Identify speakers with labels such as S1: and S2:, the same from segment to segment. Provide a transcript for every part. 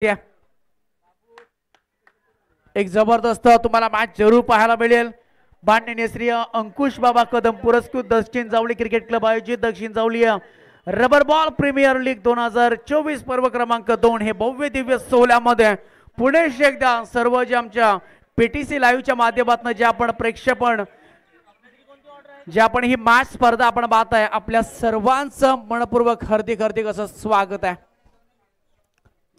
S1: एक जबरदस्त तुम्हाला मॅच जरूर पाहायला मिळेल. माननीय श्री अंकुश बाबा कदम पुरस्कृत दक्षिण जावली क्रिकेट क्लब आयोजित दक्षिण Javali rubber ball premier league 2024 पर्व क्रमांक 2 हे भव्य दिव्य सोहळ्यामध्ये पुणे एकदा सर्व जे आमच्या पीटीसी लाईव्हच्या माध्यमातून जे आपण प्रेक्षेपण जे आपण ही मॅच स्पर्धा आपण पाहत आहे आपल्या सर्वांचं मनपूर्वक हार्दिक हार्दिक असं स्वागत आहे.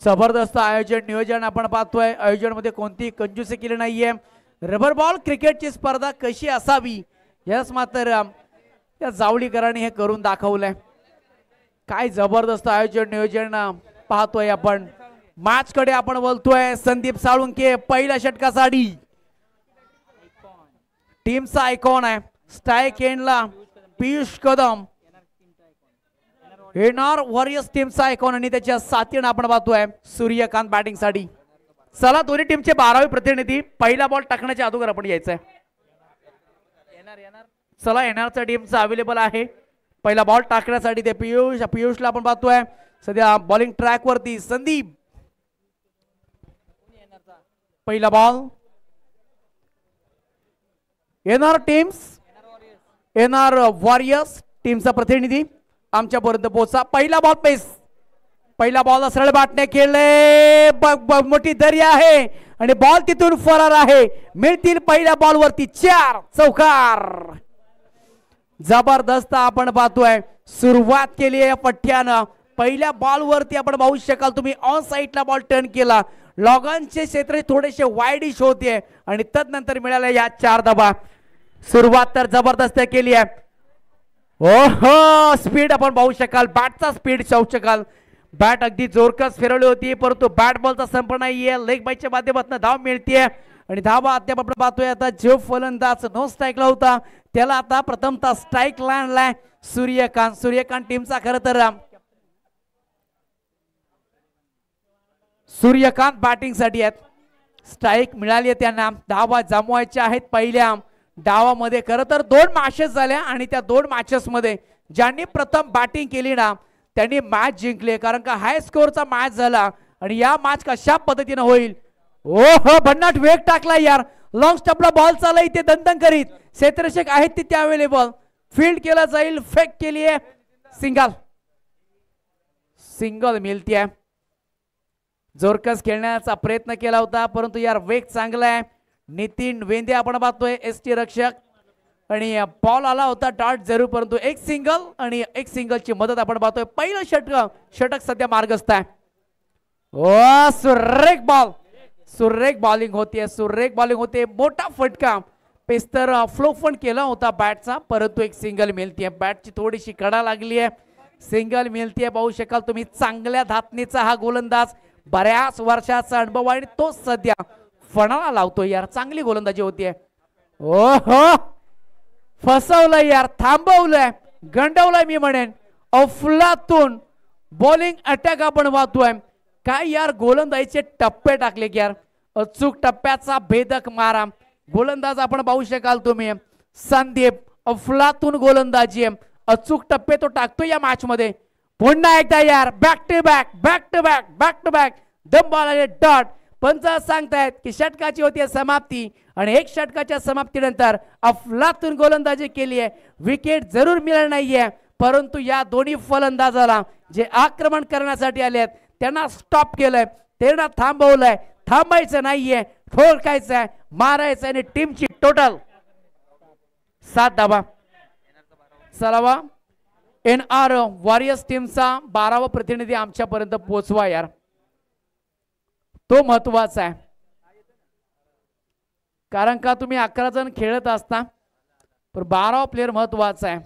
S1: जबरदस्त आयोजन नियोजन आपण पाहतोय. आयोजन मध्ये कोणतीही कंजूसी केली नाहीये. रबर बॉल क्रिकेटची स्पर्धा कशी असावी याच मात्र या जावळीकरांनी हे करून दाखवलंय. काय जबरदस्त आयोजन नियोजन पाहतोय आपण. मॅच कडे आपण बोलतोय. संदीप साळुंके पहिल्या षटकासाठी टीमचा आयकॉन आहे. स्ट्राइक एंडला पियुष कदम एनआर वॉरियर्स टीमचा आयकॉन आणि त्याच्या साथीने आपण पाहतोय सूर्यकांत बॅटिंग साठी. चला दोन्ही टीमचे 12वे प्रतिनिधी पहिला बॉल टाकण्याच्या अगोदर आपण यायचंय. चला एनआरचा टीमचा अवेलेबल आहे पहिला बॉल टाकण्यासाठी. ते पियुषला आपण पाहतोय सध्या बॉलिंग ट्रॅक वरती. संदीप पहिला बॉल. एनआर वॉरियर्स टीमचा प्रतिनिधी आमच्यापर्यंत पोहोचा. पहिला बॉल पेस. पहिला बॉल सरळ बाटणे खेळले. मोठी दरी आहे आणि बॉल तिथून फरार आहे. मिळतील पहिल्या बॉल वरती 4 चौकार. जबरदस्त आपण पाहतोय सुरुवात केली आहे पठ्ठ्यानं. पहिल्या बॉल वरती आपण पाहू शकाल तुम्ही ऑन साइडला बॉल टर्न केला. लॉगॉनचे क्षेत्र थोडेसे वाईडिश होते आणि तदनंतर मिळाले या 4 धावा. सुरुवात तर जबरदस्त केली आहे. ओहो स्पीड आपण पाहू शकाल. बॅटचा स्पीड पाहू शकाल. बॅट अगदी जोरकस फिरवली होती परंतु बॅट बॉलचा संप नाहीये. लेग बाईच्या माध्यमातून धाव मिळतीये आणि धावा अद्याप आपण पाहतोय. आता जो फलंदाज नो स्ट्राईकला होता त्याला आता प्रथमतः स्ट्राईक लँडलाय सूर्यकांत टीमचा. खरं तर सूर्यकांत बॅटिंग साठी आहेत. स्ट्राईक मिळाली त्यांना. धावा जमवायच्या आहेत पहिल्या डावामध्ये. खरं तर 2 मॅचेस झाल्या आणि त्या 2 मॅचेस मध्ये ज्यांनी प्रथम बॅटिंग केली ना त्यांनी मॅच जिंकले. कारण का हाय स्कोरचा मॅच झाला आणि या मॅच कशा पद्धतीने होईल. ओहो भन्नाट वेग टाकला यार. लॉंग स्टॉपला बॉल चालला इथे दणदण करीत. क्षेत्ररक्षक आहेत तिथे अवेलेबल. फील्ड केला जाईल. फेक केली आहे. सिंगल मिळतीये. जोरकस खेळण्याचा प्रयत्न केला होता परंतु यार वेग चांगला आहे. नितीन वेंदे आपण पाहतोय एसटी रक्षक आणि बॉल आला होता डॉट जरूर परंतु एक सिंगल आणि एक सिंगलची मदत आपण पाहतोय. पहिलं षटक सध्या मार्गस्थ आहे. ओ सुरेख बॉलिंग होते. मोठा फटका पेस्तर फ्लो पण केला होता बॅटचा परंतु एक सिंगल मिळतीये. बॅटची थोडीशी कडा लागली आहे. सिंगल मिळतीये. पाहू शकाल तुम्ही चांगल्या धातणीचा हा गोलंदाज. बऱ्याच वर्षाचा अनुभव आणि तो सध्या फणाला लावतोय यार. चांगली गोलंदाजी होतीये. ओहो फसवलंय यार. थांबवलंय गंडवलंय मी म्हणेन. अफलातून बॉलिंग अटॅक आपण पाहतोय. काय यार गोलंदाजीचे टप्पे टाकले की यार. अचूक टप्प्याचा भेदक मारा गोलंदाज आपण पाहू शकाल तुम्ही. संदीप अफलातून गोलंदाजी. अचूक टप्पे तो टाकतो या मॅच मध्ये. पुन्हा एकदा यार बॅक टू बॅक दमबाला डॉट. पंच सांगतायत की षटकाची होती समाप्ती आणि एक षटकाच्या समाप्तीनंतर अफलातून गोलंदाजी केली आहे. विकेट जरूर मिळाली नाहीये परंतु या दोन्ही फलंदाजाला जे आक्रमण करण्यासाठी आले आहेत त्यांना स्टॉप केलंय. त्यांना थांबवलंय. थांबायचं नाहीये. ठोकायचंय मारायचं आणि टीमची टोटल 7 धावा. चला एनआर वॉरियर्स टीमचा 12वा प्रतिनिधी आमच्यापर्यंत पोहोचवा यार. तो महत्वाचा आहे कारण का तुम्ही 11 जण खेळत असता पण 12वा प्लेअर महत्वाचा आहे.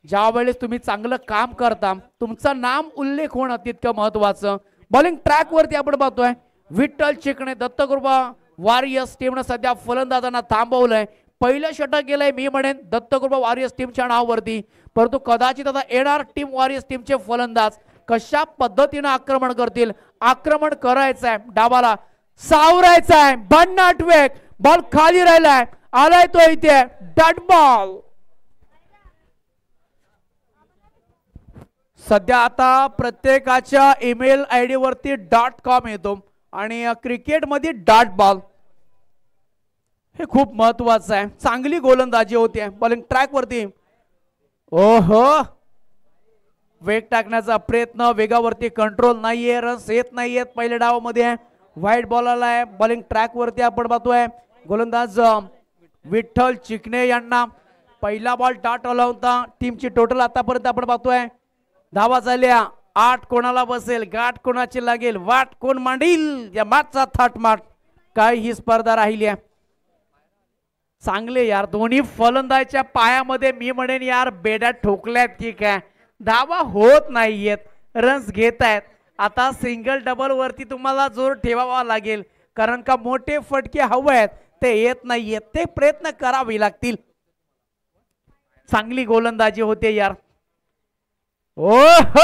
S1: ज्या वेळेस तुम्ही चांगलं काम करता तुमचं नाम उल्लेख होणं तितकं महत्वाचं. बॉलिंग ट्रॅक वरती आपण पाहतोय विठ्ठल चिकणे दत्तकृपा वॉरियर्स टीमनं सध्या फलंदाजांना थांबवलंय. पहिलं षटक गेलंय मी म्हणेन दत्तकृपा वॉरियर्स टीमच्या नावावरती परंतु कदाचित आता एनआर टीम वॉरियर्स टीमचे फलंदाज कशा पद्धतीने आक्रमण करतील. आक्रमण करायचंय. डावाला सावरायचंय. भन्नाट वेग. बॉल खाली राहिलाय. आलाय तो इथे डॉट बॉल. सध्या आता प्रत्येकाच्या ईमेल आयडी वरती .com येतो. आणि क्रिकेटमध्ये डॉट बॉल हे खूप महत्वाचं आहे. चांगली गोलंदाजी होते बॉलिंग ट्रॅक वरती. ओहो, वेग टाकण्याचा प्रयत्न, वेगावरती कंट्रोल नाहीये, रन्स येत नाहीयेत पहिल्या डावामध्ये. व्हाईट बॉल आलाय बॉलिंग ट्रॅक वरती. आपण पाहतोय गोलंदाज विठ्ठल चिकणे यांना पहिला बॉल डॉट आला होता. टीमची टोटल आतापर्यंत आपण पाहतोय धावा झाल्या 8. कोणाला बसेल, गाठ कोणाची लागेल, वाट कोण मांडील, या माठचा थाट माठ, काय ही स्पर्धा राहिली आहे. चांगले यार दोन्ही फलंदाजच्या पायामध्ये मी म्हणेन यार बेड्या ठोकल्यात की काय. धावा होत नाहीयेत, रन्स घेत आहेत. आता सिंगल डबल वरती तुम्हाला जोर ठेवावा लागेल, कारण का मोठे फटके हवे आहेत ते येत नाहीयेत. ते प्रयत्न करावे लागतील. चांगली गोलंदाजी होते यार. ओह,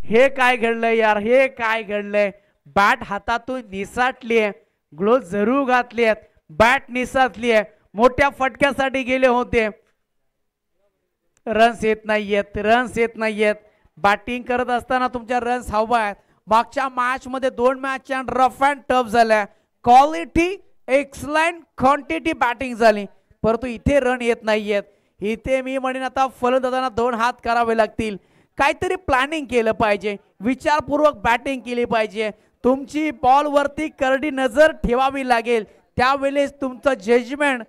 S1: हे काय घडलंय यार, हे काय घडलंय. बॅट हातातून निसटली आहे, ग्लोव्ह जरूर घातली आहेत, बॅट निसटली आहे, मोठ्या फटक्यासाठी गेले होते. रन्स येत नाहीयेत, रन्स येत नाहीयेत. बॅटिंग करत असताना तुमच्या रन्स हवा आहेत. मागच्या मॅच मध्ये 2 मॅच रफ अँड टफ झाल्या. क्वालिटी एक्सलंट, क्वांटिटी बॅटिंग झाली, परंतु इथे रन येत नाहीयेत. इथे मी म्हणेन आता फलंदाजांना 2 हात करावे लागतील. काहीतरी प्लॅनिंग केलं पाहिजे, विचारपूर्वक बॅटिंग केली पाहिजे. तुमची बॉल वरती करडी नजर ठेवावी लागेल. त्यावेळेस तुमचं जजमेंट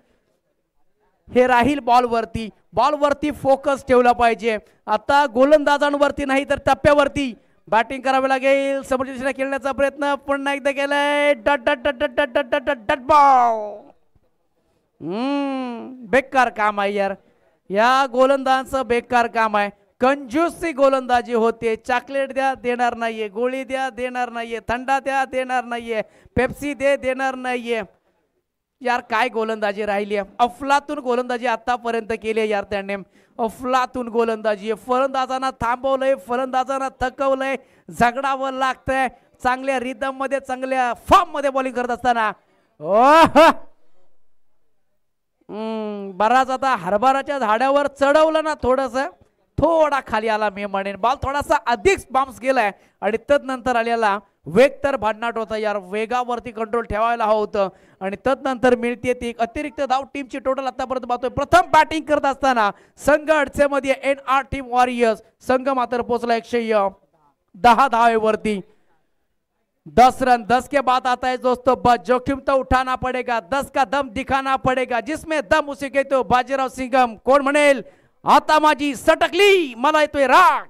S1: हे राहील बॉलवरती. बॉलवरती फोकस ठेवला पाहिजे. आता गोलंदाजांवरती नाही तर टप्प्यावरती बॅटिंग करावी लागेल. समोरच्या दिशेला खेळण्याचा प्रयत्न पुन्हा एकदा केलाय. डट डट डट डट डट डट डट डट बॉल. बेकार काम आहे यार, या गोलंदाजांचं बेकार काम आहे. कंजूसी गोलंदाजी होते. चॉकलेट द्या देणार नाहीये, गोळी द्या देणार नाहीये, थंडा द्या देणार नाहीये, पेप्सी दे देणार नाहीये. यार काय गोलंदाजी राहिली आहे. अफलातून गोलंदाजी आतापर्यंत केली आहे यार त्याने. अफलातून गोलंदाजी. फलंदाजांना थांबवलंय, फलंदाजांना थकवलंय, झगडावं लागतंय. चांगल्या रिदम मध्ये, चांगल्या फॉर्म मध्ये बॉलिंग करत असताना बराच आता हरभराच्या झाडावर चढवलं ना, थोडा खाली आला मी म्हणेन. बॉल थोडासा अधिक बाउन्स गेलाय आणि तदनंतर आलेला वेग तर भन्नाट होता यार. वेगावरती कंट्रोल ठेवायला हवं होतं आणि तदनंतर मिळते ती एक अतिरिक्त धाव. टीमची टोटल आतापर्यंत पाहतोय. प्रथम बॅटिंग करत असताना संघ अडचणीमध्ये NR टीम वॉरियर्स. संघ मात्र पोहोचला 110 धावेवरती. 10 रन 10 के बाद आता है दोस्तों बस. जोखिम तो उठाना पडेगा, 10 का दम दिखाना पडेगा. जिसमें दम उसे कहते हो बाजीराव सिंघम. कोण म्हणेल आता माझी सटकली, मला येतोय राग.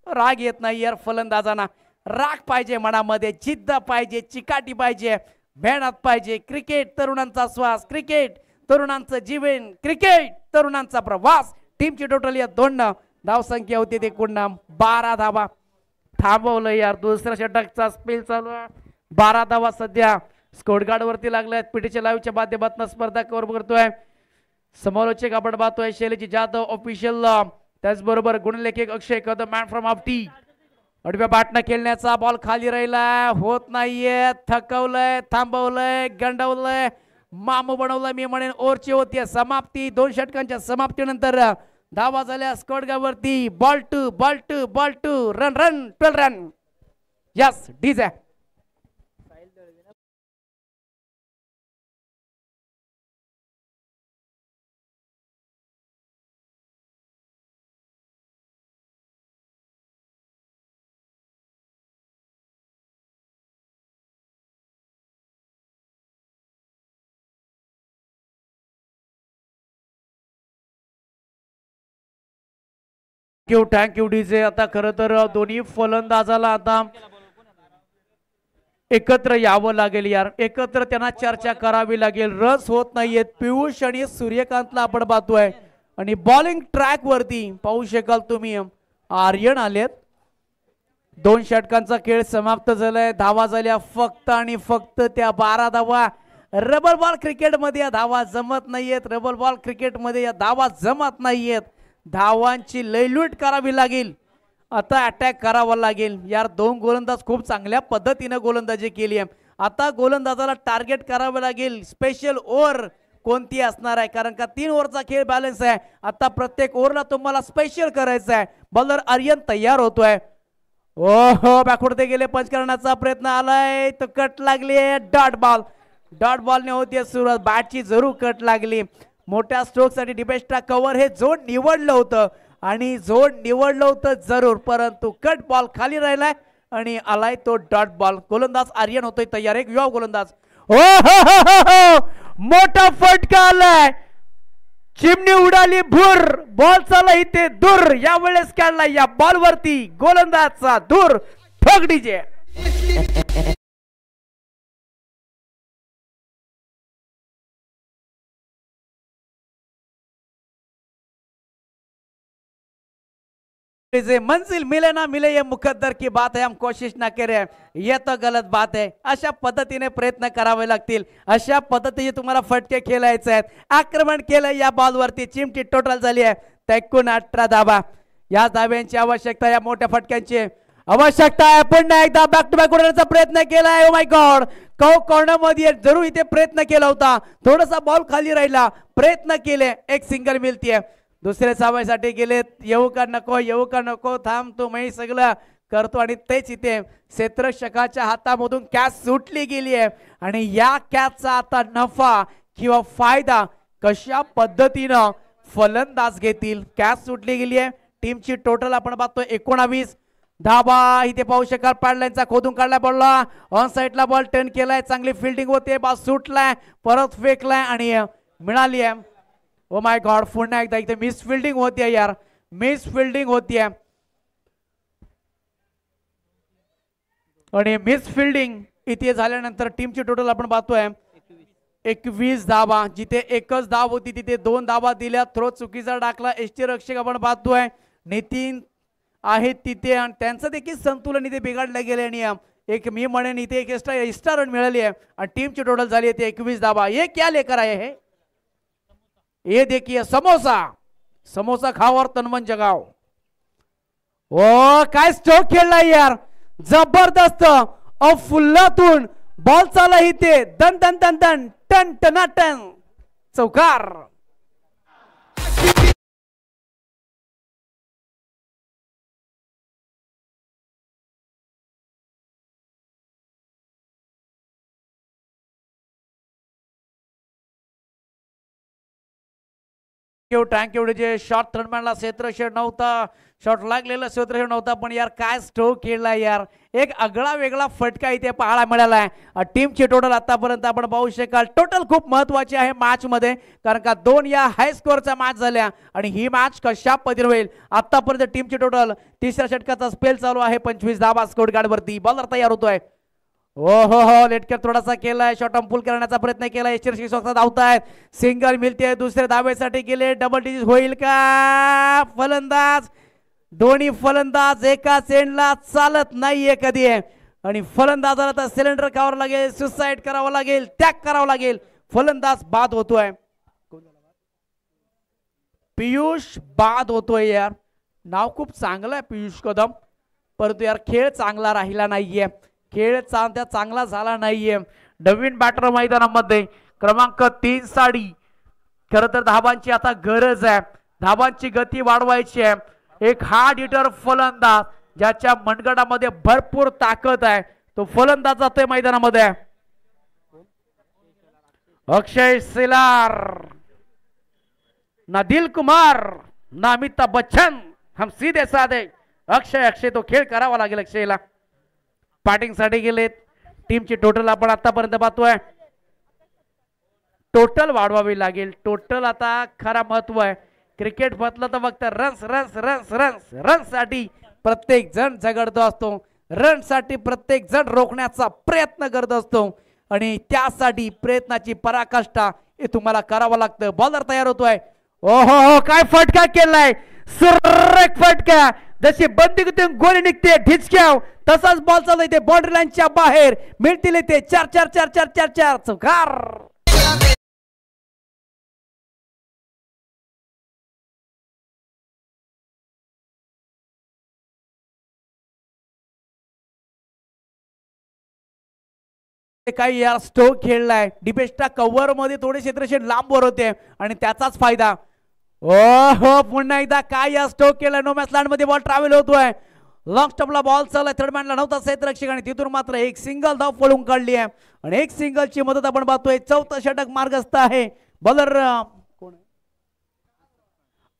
S1: राग येत नाही यार फलंदाजांना. राग पाहिजे मनामध्ये, जिद्द पाहिजे, चिकाटी पाहिजे, मेहनत पाहिजे. क्रिकेट तरुणांचा श्वास, क्रिकेट तरुणांचं जीवन, क्रिकेट तरुणांचा प्रवास. टीमची टोटल या 2 धाव संख्या होती ते एकूण 12 धावा. थांबवलं यार. दुसऱ्या षटकचा स्पेल चालू आहे. 12 धावा सध्या स्कोरकार्ड वरती लागल्यात. पीटीच्या लाईव्हच्या माध्यमातून स्पर्धा कव्हर करतोय. समालोचक आपण पाहतोय शैलेजी जाधव ऑफिशियल, त्याचबरोबर गुणलेखक Akshay Kadam, man from of T. अडव्या बॅटनं खेळण्याचा बॉल खाली राहिला, होत नाहीये. थकवलंय, थांबवलंय, गंडवलंय, मामू बनवलंय मी म्हणेन. ओव्हरची होती समाप्ती. 2 षटकांच्या समाप्तीनंतर धावा झाल्या स्कोरकार्डवरती. Ball to ball to ball to, run run 12 run. Yes DJ. Thank you DJ. आता खरं तर दोन्ही फलंदाजाला आता एकत्र यावं लागेल यार. एकत्र त्यांना चर्चा करावी लागेल. रन्स होत नाहीयेत. पियुष आणि सूर्यकांतला आपण पाहतोय आणि बॉलिंग ट्रॅक वरती पाहू शकाल तुम्ही आर्यन आलेत. 2 षटकांचा खेळ समाप्त झालाय. धावा झाल्या फक्त आणि फक्त त्या 12 धावा. रबर बॉल क्रिकेटमध्ये या धावा जमत नाहीयेत. रबर बॉल क्रिकेटमध्ये या धावा जमत नाहीयेत. धावांची लयलूट करावी लागेल. आता अटॅक करावा लागेल यार. 2 गोलंदाज खूप चांगल्या पद्धतीने गोलंदाजी केली आहे. आता गोलंदाजाला टार्गेट करावे लागेल. स्पेशल ओव्हर कोणती असणार आहे, कारण का 3 ओव्हरचा खेळ बॅलन्स आहे. आता प्रत्येक ओव्हरला तुम्हाला स्पेशल करायचं आहे. बॉलर आर्यन तयार होतोय. ओहो बॅकवरती गेले, पंच करण्याचा प्रयत्न आलाय तो कट लागली, डॉट बॉलने होती सुरुवात, बॅटची जरूर कट लागली. मोठ्या स्ट्रोक साठी डिबेस्टा कव्हर हे झोन निवडलं होतं आणि झोन निवडलं होतं जरूर, परंतु कट बॉल खाली राहिलाय आणि आलाय तो डॉट बॉल. गोलंदाज आर्यन होतोय तयार, एक युवा गोलंदाज. हो मोठा फटका आलाय, चिमणी उडाली भूर, बॉल चाला इथे दूर. यावेळेस काढला या बॉल वरती गोलंदाजचा दूर, ठोक डीजे. मंजिल मिले ना मिले ये मुकद्दर की बात है, हम कोशिश ना करें ये तो गलत बात है. अशा पद्धतीने प्रयत्न करावे लागतील, अशा पद्धतीने तुम्हाला फटके खेळायचे आहेत. आक्रमण केलं या बॉलवरती, चिमटी टोटल झाली आहे 18 धाबा. या धाब्यांची आवश्यकता, या मोठ्या फटक्यांची आवश्यकता आहे. पुन्हा एकदा बॅक टू बॅक उडवण्याचा प्रयत्न केलाय. ओ माय गॉड, कॉर्नर मध्ये जरूर इथे प्रयत्न केला होता, थोडासा बॉल खाली राहिला, प्रयत्न केले, एक सिंगल मिळतीये. दुसऱ्या सावयसाठी गेलेत, येऊ का नको, थांब तू मी सगळं करतो. आणि तेच इथे क्षेत्ररक्षकाच्या हातामधून कॅच सुटली गेली आहे आणि या कॅचचा आता नफा किंवा फायदा कशा पद्धतीनं फलंदाज घेतील. कॅच सुटली गेली आहे. टीमची टोटल आपण पाहतोय 19 धाबा. इथे पाहू शकाल पॅडलाईनचा खोदून काढला, बॉलला ऑन साईडला बॉल टर्न केलाय, चांगली फिल्डिंग होते, बॉल सुटलाय, परत फेकलाय आणि मिळाली आहे. ओ माय गॉड, पुन्हा एकदा इथे मिस फिल्डिंग होतीये यार, मिस फिल्डिंग होतीये आणि मिस फिल्डिंग इथे झाल्यानंतर टीमची टोटल आपण पाहतोय 21 धाबा. जिथे एकच धाव होती तिथे 2 धाबा दिल्या, थ्रो चुकीचा टाकला. एसटी रक्षक आपण पाहतोय नितीन आहेत तिथे आणि त्यांचं देखील संतुलन इथे बिघडलं गेले आणि एक मी म्हणेन इथे एक एक्स्ट्रा रन मिळाली आहे आणि टीमची टोटल झाली आहे 21 धाबा. ये क्या लेकर आए है, ये देखिए समोसा खाओ और तनमन जगाओ. ओ काय स्ट्रोक खेळलाय यार, जबरदस्त. फुल्लातून बॉल चाला इथे, दन दन दन दन टन टनाटन चौकार. थँक यू जे शॉट थर्डमॅनला क्षेत्ररक्षक नव्हता, शॉट लागलेला क्षेत्ररक्षक नव्हता, पण यार काय स्ट्रोक खेळला यार, एक आगळा वेगळा फटका इथे पाहायला मिळालाय. टीमची टोटल आतापर्यंत आपण पाहू शकाल टोटल खूप महत्वाची आहे मॅच मध्ये, कारण का 2 या हाय स्कोअरच्या मॅच झाल्या आणि ही मॅच कशा पद्धतीने होईल. आतापर्यंत टीमची टोटल तिसऱ्या षटकाचा स्पेल चालू आहे, 25 धाबा स्कोर कार्ड वरती. बॉलर तयार होतोय. हो लेटकर थोडासा केलाय, शॉट अंपुल करण्याचा प्रयत्न केला. एसटी धावतायत, सिंगल मिळते, दुसऱ्या धाब्यासाठी गेले, डबल डिजिट होईल का. फलंदाज, दोन्ही फलंदाज एका एंडला चालत नाहीये कधी आणि फलंदाजाला तर सिलेंडर करावं लागेल, सुसाईड करावं लागेल, त्याग करावं लागेल. फलंदाज बाद होतोय, पियुष बाद होतोय. यार नाव खूप चांगलं आहे पियुष कदम, परंतु यार खेळ चांगला राहिला नाहीये, खेळ चांगला झाला नाहीये. नवीन बॅटर मैदानामध्ये क्रमांक 3 साडी. खरं तर धाबांची आता गरज आहे, धाबांची गती वाढवायची आहे. एक हार्ड हिटर फलंदाज ज्याच्या मनगटामध्ये भरपूर ताकद आहे, तो फलंदाज जातोय मैदानामध्ये. अक्षय सेलार, ना दिल कुमार ना अमिताभ बच्चन, हम सीधे साधे. अक्षय तो खेळ करावा लागेल अक्षयला. बॅटिंग साठी गेलेत. टीमची टोटल आपण आतापर्यंत पाहतोय, टोटल वाढवावी लागेल. टोटल आता खरा महत्व आहे. क्रिकेट म्हटलं तर फक्त runs runs runs runs runs साठी प्रत्येक जण झगडतो असतो, रन साठी प्रत्येक जण रोखण्याचा प्रयत्न करत असतो आणि त्यासाठी प्रयत्नाची पराकाष्ठा हे तुम्हाला करावं लागतं. बॉलर तयार होतोय. ओहो काय फटका केलाय, सुरेख फटका. जशी बंदीतून गोली निघते ढिचक्याव तसाच बॉल चालू इथे बाउंड्री लाईनच्या बाहेर. मिळतील इथे 4 चौकार. काही यार स्ट्रोक खेळलाय. डिबेस्टा कव्हर मध्ये थोडे क्षेत्रक्षण लांबवर होते आणि त्याचाच फायदा. हो पुन्हा एकदा काय या स्ट्रोक केला. नो मॅच लँड मध्ये बॉल ट्रॅव्हल होतोय. लॉंग स्टॉपला बॉल चाललाय, थर्ड मॅनला नव्हता क्षेत्ररक्षक आणि तिथून मात्र एक सिंगल धाव पळून काढली आहे आणि एक सिंगलची मदत आपण पाहतोय. चौथं षटक मार्गस्थ आहे. बॉलर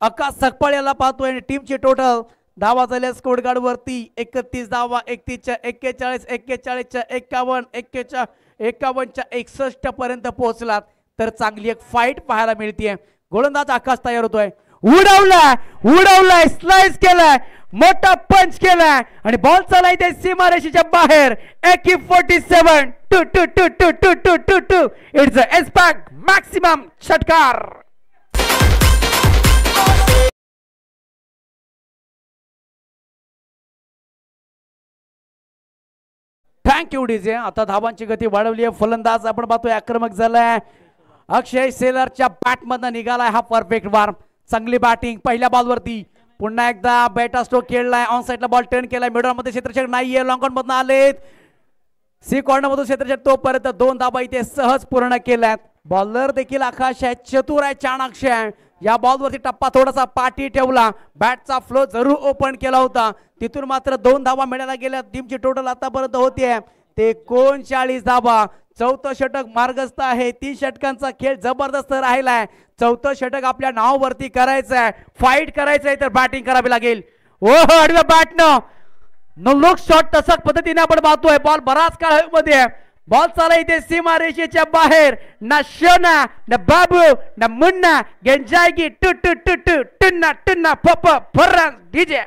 S1: आकाश सकपाळ याला पाहतोय आणि टीमची टोटल धावा झाल्या स्कोर कार्ड वरती 31 धावा, 31च्या 41, 41च्या 51, 51च्या 61 पर्यंत पोहोचलात. तर चांगली एक फाईट पाहायला मिळते. गोलंदाज आकाश तयार होतोय. उडवलाय स्लाइस केलाय, मोठा पंच केलाय आणि बॉल चाललाय ते सीमारेषेच्या बाहेर. AK-47 two to to to to to to two it's a एस्पॅक मॅक्सिमम षटकार. Thank you DJ. आता धावांची गती वाढवली आहे. फलंदाज आपण पाहतोय आक्रमक झालाय. अक्षय सेलरच्या बॅट मधनं निघालाय हा परफेक्ट वार. चांगली बॅटिंग पहिल्या बॉल वरती. पुन्हा एकदा बॅटा स्ट्रोक खेळलाय. ऑन साइडला बॉल टर्न केलाय. मिडल मध्ये क्षेत्ररक्षक नाहीये. लॉंग ऑन मधून आलेत. सी कॉर्नर मधून क्षेत्ररक्षक तोपर्यंत 2 धाबा इथे सहज पूर्ण केल्यात. बॉलर देखील आकाश आहे, चतुर आहे, चाणाक्ष आहे. या बॉल वरती टप्पा थोडासा पाठी ठेवला. बॅटचा फ्लो जरूर ओपन केला होता. तिथून मात्र 2 धावा मिळायला गेल्या. टीमची टोटल आतापर्यंत होतीये ते 39 धावा. चौथं षटक मार्गस्थ आहे. 3 षटकांचा खेळ जबरदस्त राहिलाय. चौथं षटक आपल्या नावावरती करायचंय. फाईट करायचंय तर बॅटिंग करावी लागेल. ओहो आडव्या बॅटनं नो लुक शॉट तसाच पद्धतीने आपण पाहतोय. बॉल बराच काळ मध्ये बॉल चालला इथे सीमारेषेच्या बाहेर. ना शोना ना बाबू ना मुन्ना गेंजायगी टू टू टू टू टुन्ना टुन्ना पप फर्रा डीजे.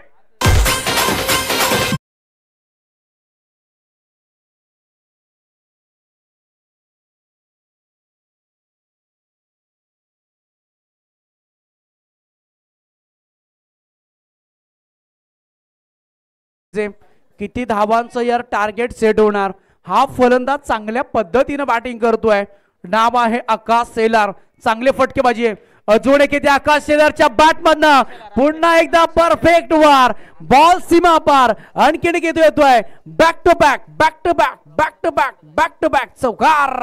S1: किती धावांचं यार टार्गेट सेट होणार. हा फलंदाज चांगल्या पद्धतीने बॅटिंग करतोय. नाव आहे आकाश सेलार. चांगले फटकेबाजी आहे. अजून एक आकाश सेलारच्या बॅट मधनं पुन्हा एकदा परफेक्ट वार. बॉल सीमा पार. आणखीन किती येतोय. Back to back back to back back to back back to back चौकार.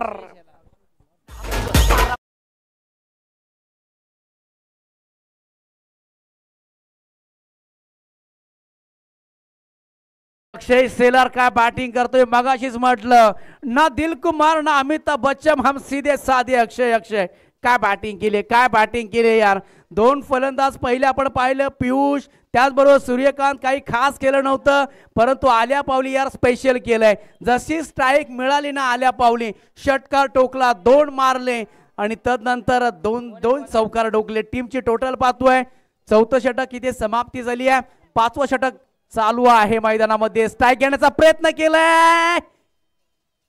S1: अक्षय सेलार काय बॅटिंग करतोय. मगाशीच म्हटलं ना दिल कुमार ना अमिताभ बच्चन हम सीधे साधे. अक्षय काय बॅटिंग केली, काय बॅटिंग केली यार. 2 फलंदाज पहिले आपण पाहिलं पियुष त्याचबरोबर सूर्यकांत काही खास केलं नव्हतं, परंतु आल्या पावली यार स्पेशल केलंय. जशी स्ट्राईक मिळाली ना आल्या पावली षटकार टोकला, 2 मारले आणि तदनंतर 2 चौकार ठोकले. टीमची टोटल पाहतोय. चौथं षटक इथे समाप्ती झाली आहे. 5वं षटक चालू आहे मैदानामध्ये. स्ट्राईक घेण्याचा प्रयत्न केलाय,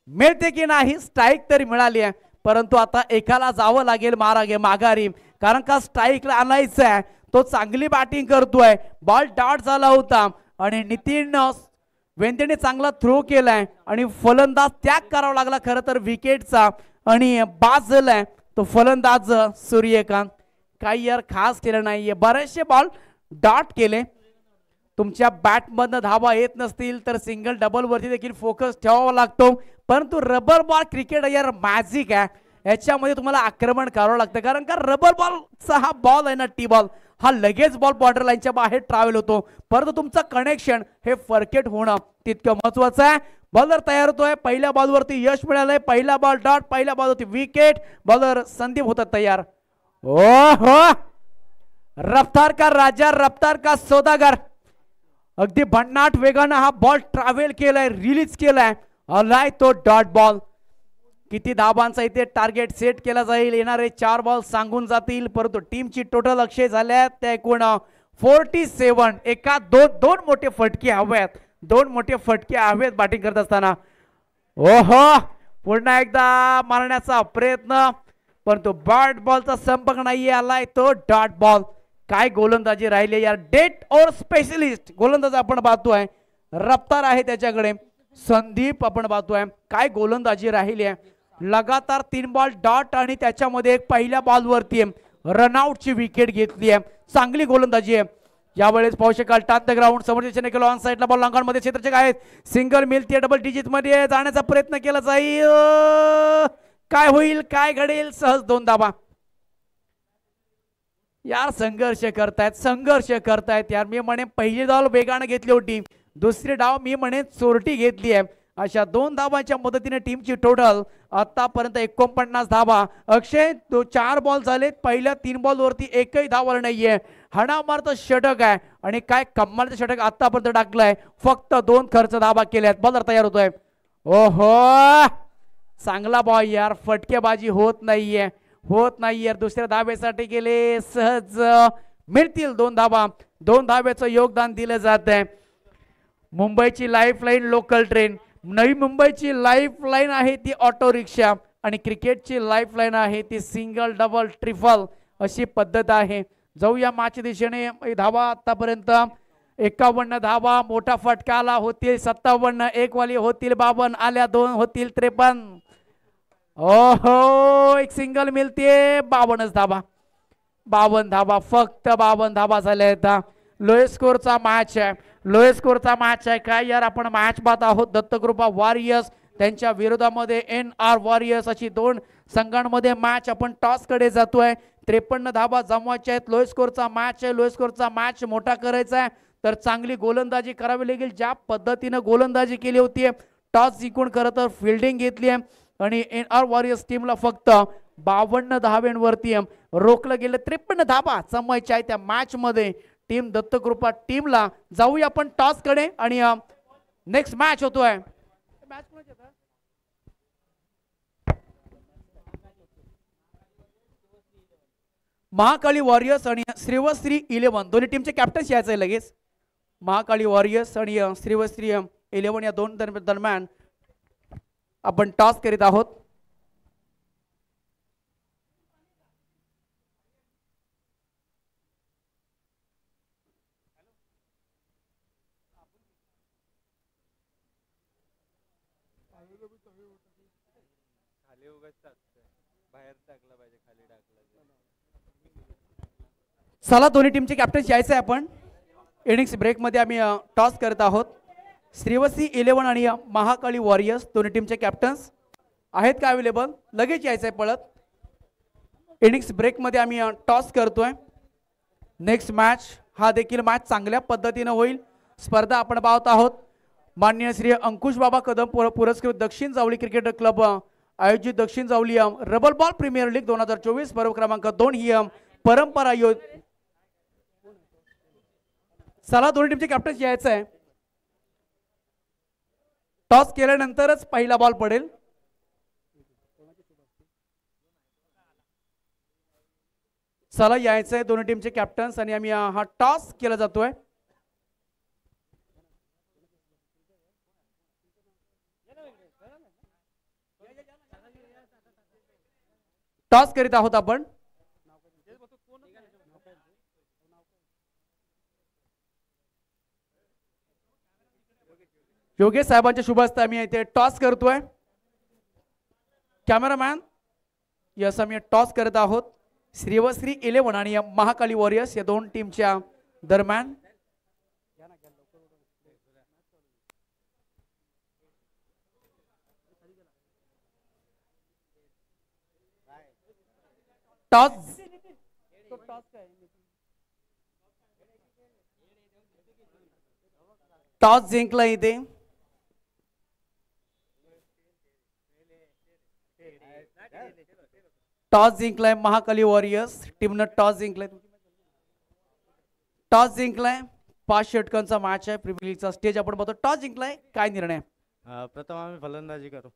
S1: मिळते की नाही. स्ट्राईक तरी मिळाली आहे, परंतु आता एकाला जावं लागेल माघारी, कारण का स्ट्राईकला आणायचं आहे. तो चांगली बॅटिंग करतोय. बॉल डॉट झाला होता आणि नितीन वेंदेने चांगला थ्रो केलाय आणि फलंदाज त्याग करावा लागला खरं तर विकेटचा आणि बाद झालाय तो फलंदाज सूर्यकांत. काही यार खास केलं नाहीये. बरेचसे बॉल डॉट केले. तुमच्या बॅटमधनं धावा येत नसतील तर सिंगल डबल वरती देखील फोकस ठेवावा लागतो, परंतु रबर बॉल क्रिकेट यार मॅजिक आहे. याच्यामध्ये तुम्हाला आक्रमण करावं लागतं, कारण का रबर बॉलचा हा बॉल आहे ना, टी बॉल हा लगेच बॉल बॉर्डर लाईनच्या बाहेर ट्रॅव्हल होतो, परंतु तुमचं कनेक्शन हे परफेक्ट होणं तितकं महत्वाचं आहे. बॉलर तयार होतोय. पहिल्या बॉलवरती यश मिळालंय. पहिला बॉल डॉट, पहिल्या बॉलवरती विकेट. बॉलर संदीप होतात तयार. ओहो रफ्तार का राजा, रफ्तार का सौदागर. अगदी भन्नाट वेगानं हा बॉल ट्रॅव्हल केलाय, रिलीज केलाय. आलाय तो डॉट बॉल. किती धाबांचा इथे टार्गेट सेट केला जाईल. येणारे 4 बॉल सांगून जातील, परंतु टीमची टोटल अक्षय झाल्यात त्या एकूण 47. एका दोन मोठे फटके हवेत. 2 मोठे फटके हवेत बॅटिंग करत असताना. ओहो पुन्हा एकदा मारण्याचा प्रयत्न, परंतु बॅट बॉलचा संपर्क नाहीये. आलाय तो डॉट बॉल. काय गोलंदाजी राहिले यार. डेट और स्पेशलिस्ट गोलंदाज आपण पाहतोय. रफ्तार आहे त्याच्याकडे. संदीप आपण पाहतोय. काय गोलंदाजी राहिली आहे. लगातार 3 बॉल डॉट आणि त्याच्यामध्ये एक पहिल्या बॉल वरती रनआउटची विकेट घेतली आहे. चांगली गोलंदाजी आहे. यावेळेस पाहू शकाल टच द ग्राउंड समोरच्या केलं. ऑन साइडला बॉल लॉंगॉनमध्ये क्षेत्ररक्षक आहेत. सिंगल मिळते. डबल डिजिट मध्ये जाण्याचा प्रयत्न केला जाईल. काय होईल, काय घडेल. सहज 2 धाबा. यार संघर्ष करतायत यार. मी म्हणे पहिली बॉल वेगाने घेतली होती, दुसरी डाव मी म्हणेन चोरटी घेतली आहे. अशा 2 धावांच्या मदतीने टीमची टोटल आतापर्यंत 49 धावा. अक्षय 4 बॉल झालेत, पहिल्या 3 बॉल वरती एकही धाव नाहीये. हाणामारचं षटक आहे आणि काय कमालचं षटक आतापर्यंत टाकलंय. फक्त 2 खर्च धावा केल्यात. बॉलर तयार होतोय. ओहो चांगला बॉल यार, फटकेबाजी होत नाहीये, होत नाहीये. दुसऱ्या धावेसाठी गेले, सहज मिळतील 2 धावा. 2 धावेचं योगदान दिलं जात आहे. मुंबईची लाईफलाईन लोकल ट्रेन, नवी मुंबईची लाईफलाईन आहे ती ऑटो रिक्षा आणि क्रिकेटची लाईफलाईन आहे ती सिंगल डबल ट्रिपल अशी पद्धत आहे. जाऊया मॅच दिशेने. धावा आतापर्यंत 51 धावा. मोठा फटका आला, होतील 57, एक वाली होतील 52, आल्या 2 होतील 53. ओहो एक सिंगल मिळते. 52 धावा, 52 धावा, फक्त 52 धावा झाल्या. लोएस्ट स्कोरचा मॅच आहे, लोएस्ट स्कोरचा मॅच आहे. काय यार आपण मॅच पाहत आहोत. दत्तकृपा वॉरियर्स त्यांच्या विरोधामध्ये NR वॉरियर्स अशी 2 संघांमध्ये मॅच. आपण टॉस कडे जातोय. 53 धावा जमवायच्या आहेत. लोएस्ट स्कोरचा मॅच आहे. लोएस्ट स्कोरचा मॅच मोठा करायचा आहे तर चांगली गोलंदाजी करावी लागेल. ज्या पद्धतीनं गोलंदाजी केली होती, टॉस जिंकून खरं तर फिल्डिंग घेतली आहे आणि NR वॉरियर्स टीमला फक्त 52 धावांवरती रोखलं गेलं. 53 धावा जमवायच्या आहेत त्या मॅच मध्ये टीम दत्तकृपा टीमला. जाऊया आपण टॉस कडे आणि नेक्स्ट मॅच होतोय. महाकाली वॉरियर्स आणि श्रीवश्री 11 दोन्ही टीमचे कॅप्टन्स यायचं आहे लगेच. महाकाली वॉरियर्स आणि श्रीवश्री 11 या 2 दरम्यान आपण टॉस करीत आहोत. चला दोन्ही टीमचे कॅप्टन्स यायचं आहे. आपण इनिंग्स ब्रेक मध्ये आम्ही टॉस करत आहोत. श्रीवश्री 11 आणि महाकाली वॉरियर्स दोन्ही टीमचे कॅप्टन्स आहेत का अवेलेबल? लगेच यायचं आहे पळत. इनिंग्स ब्रेक मध्ये आम्ही टॉस करतोय. नेक्स्ट मॅच हा देखील मॅच चांगल्या पद्धतीने होईल. स्पर्धा आपण पाहत आहोत. माननीय श्री अंकुश बाबा कदम पुरस्कृत दक्षिण जावली क्रिकेट क्लब आयोजित दक्षिण जावली रबल बॉल प्रीमियर लीग 2024 पर्व क्रमांक 2 ही परंपरा. चला दोन्ही टीमचे कॅप्टन्स यायचं आहे. टॉस केल्यानंतरच पहिला बॉल पडेल. चला यायचं आहे दोन्ही टीमचे कॅप्टन्स आणि आम्ही हा टॉस केला जातोय. टॉस करीत आहोत आपण. योगेश साहेबांच्या शुभ हस्ते आम्ही इथे टॉस करतोय. कॅमेरामॅन यस आम्ही टॉस करत आहोत. श्रीवश्री 11 आणि महाकाली वॉरियर्स या 2 टीमच्या दरम्यान. टॉस टॉस जिंकला इथे. टॉस जिंकलाय महाकाली वॉरियर्स टीमनं. टॉस जिंकलाय. टॉस जिंकलाय. 5 षटकांचा मॅच आहे. प्रीमियर लीगचा स्टेज आपण बघतो. टॉस जिंकलाय. काय निर्णय?
S2: प्रथम आम्ही फलंदाजी करू.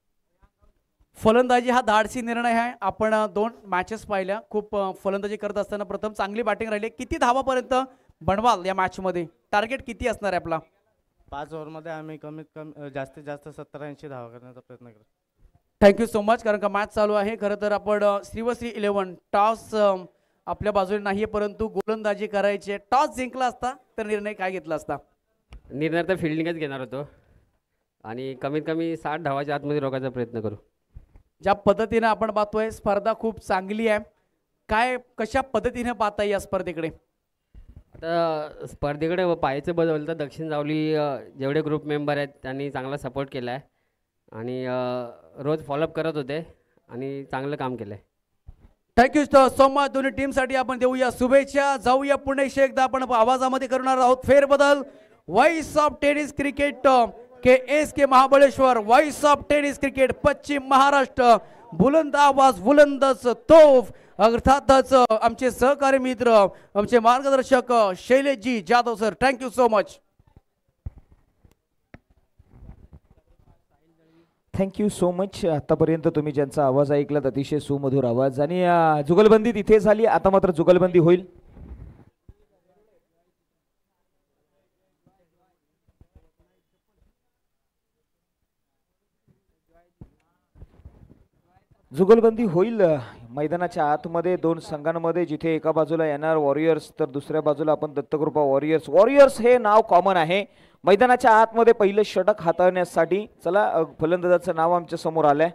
S1: फलंदाजी हा धाडसी निर्णय आहे. आपण 2 मॅचेस पाहिल्या. खूप फलंदाजी करत असताना प्रथम चांगली बॅटिंग राहिली. किती धावापर्यंत बनवाल या मॅच मध्ये? टार्गेट किती असणार आहे आपला?
S2: 5 ओव्हरमध्ये आम्ही कमीत कमी जास्तीत जास्त 70-80 धावा करण्याचा प्रयत्न करू.
S1: Thank you so much. कारण का मॅच चालू आहे. खरं तर आपण श्रीवश्री 11 टॉस आपल्या बाजूने नाहीये परंतु गोलंदाजी करायची. टॉस जिंकला असता तर निर्णय काय घेतला असता?
S3: निर्णय तर फिल्डिंगच घेणार होतो आणि कमीत कमी 60 धावाच्या आतमध्ये रोखायचा प्रयत्न करू.
S1: ज्या पद्धतीने आपण पाहतोय स्पर्धा खूप चांगली आहे. काय कशा पद्धतीने पाहता या स्पर्धेकडे?
S3: आता स्पर्धेकडे पाहायचं बदल तर दक्षिण जावली जेवढे ग्रुप मेंबर आहेत त्यांनी चांगला सपोर्ट केला आहे आणि रोज फॉलोअप करत होते आणि चांगलं काम केलं आहे.
S1: Thank you so much. दोन्ही टीमसाठी आपण देऊया शुभेच्छा. जाऊया पुणे एकदा आपण आवाजामध्ये करणार आहोत फेरबदल. Voice of tennis cricket K Mahabaleshwar, voice of tennis cricket पश्चिम महाराष्ट्र, बुलंद आवाज बुलंदच तोफ, अर्थातच आमचे सहकारी मित्र आमचे मार्गदर्शक Shaileshji Jadhav sir, thank you so much.
S4: Thank you so much. आतापर्यंत तुम्ही ज्यांचा आवाज ऐकलात अतिशय सुमधुर आवाज, आणि जुगलबंदी तिथे झाली. आता मात्र जुगलबंदी होईल. जुगलबंदी होईल मैदानाच्या आतमध्ये दोन संघांमध्ये, जिथे एका बाजूला येणार वॉरियर्स तर दुसऱ्या बाजूला आपण दत्तकृपा वॉरियर्स. वॉरियर्स हे नाव कॉमन आहे. मैदानाच्या आतमध्ये पहिलं षटक हाताळण्यासाठी चला फलंदाजाचं नाव आमच्या समोर आलंय.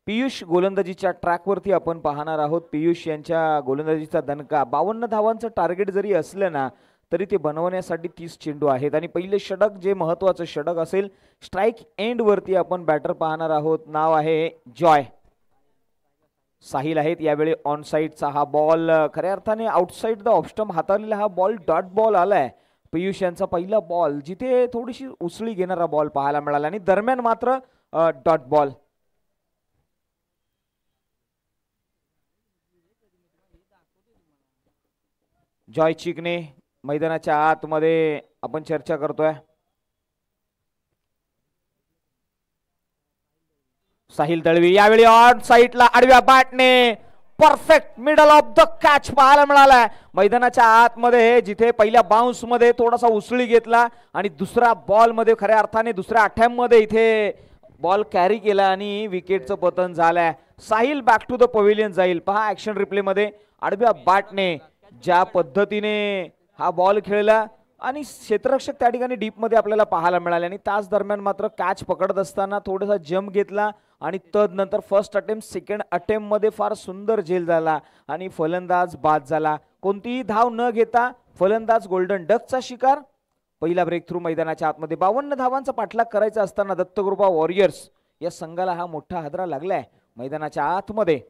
S4: पियुष गोलंदाजीच्या ट्रॅकवरती आपण पाहणार आहोत. पियुष यांच्या गोलंदाजीचा दणका 52 धावांचं टार्गेट जरी असलं ना तरी ते बनवण्यासाठी 30 चेंडू आहेत. आणि पहिले षटक जे महत्वाचं षटक असेल, स्ट्राईक एंड वरती आपण बॅटर पाहणार आहोत. नाव आहे जॉय. साहिल आहेत यावेळी ऑन साईडचा. हा बॉल खऱ्या अर्थाने आउटसाइड द ऑफस्टंप हाताळलेला हा बॉल डॉट बॉल आलाय. पियुष यांचा पहिला बॉल जिथे थोडीशी उसळी घेणारा बॉल पाहायला मिळाला आणि दरम्यान मात्र डॉट बॉल. जॉय चिकने मैदानाच्या आतमध्ये आपण चर्चा करतोय. साहिल दळवी यावेळी ऑन साईडला आडव्या बॅटने perfect middle off the catch पाहायला मिळालाय. मैदानाच्या आतमध्ये जिथे पहिल्या बाउन्स मध्ये थोडासा उसळी घेतला आणि दुसरा बॉल मध्ये खऱ्या अर्थाने दुसऱ्या अटॅम्प मध्ये इथे बॉल कॅरी केला आणि विकेटचं पतन झालंय. Sahil back to the pavilion जाईल. पहा ऍक्शन रिप्ले मध्ये आडव्या बॅटने ज्या पद्धतीने हा बॉल खेळला आणि क्षेत्ररक्षक त्या ठिकाणी डीप मध्ये आपल्याला पाहायला मिळाले. आणि त्याच दरम्यान मात्र कॅच पकडत असताना थोडासा जम्प घेतला आणि तदनंतर फर्स्ट अटेम्प्ट सेकंड अटेम्प्ट मध्ये फार सुंदर झेल झाला आणि फलंदाज बाद झाला. कोणतीही धाव न घेता फलंदाज गोल्डन डकचा शिकार. पहिला ब्रेक थ्रू मैदानाच्या आतमध्ये 52 धावांचा पाठलाग करायचा असताना दत्तकृपा वॉरियर्स या संघाला हा मोठा हादरा लागलाय. मैदानाच्या आतमध्ये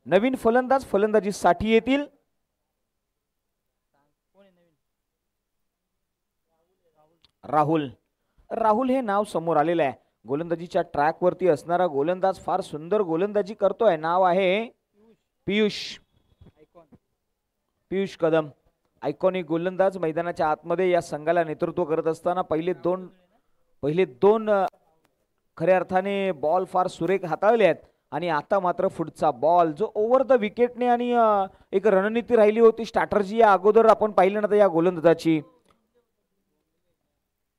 S4: नवीन फलंदाज फलंदाजीसाठी येतील. राहुल हे नाव समोर आलेलं आहे. गोलंदाजीच्या ट्रॅक वरती असणारा गोलंदाज फार सुंदर गोलंदाजी करतोय. नाव आहे पियुष कदम. आयकॉनिक गोलंदाज मैदानाच्या आतमध्ये या संघाला नेतृत्व करत असताना पहिले दोन खऱ्या अर्थाने बॉल फार सुरेख हाताळले आहेत. आणि आता मात्र पुढचा बॉल जो ओव्हर द विकेटने आणि एक रणनीती राहिली होती, स्ट्रॅटर्जी या अगोदर आपण पाहिलं ना या गोलंदाजाची.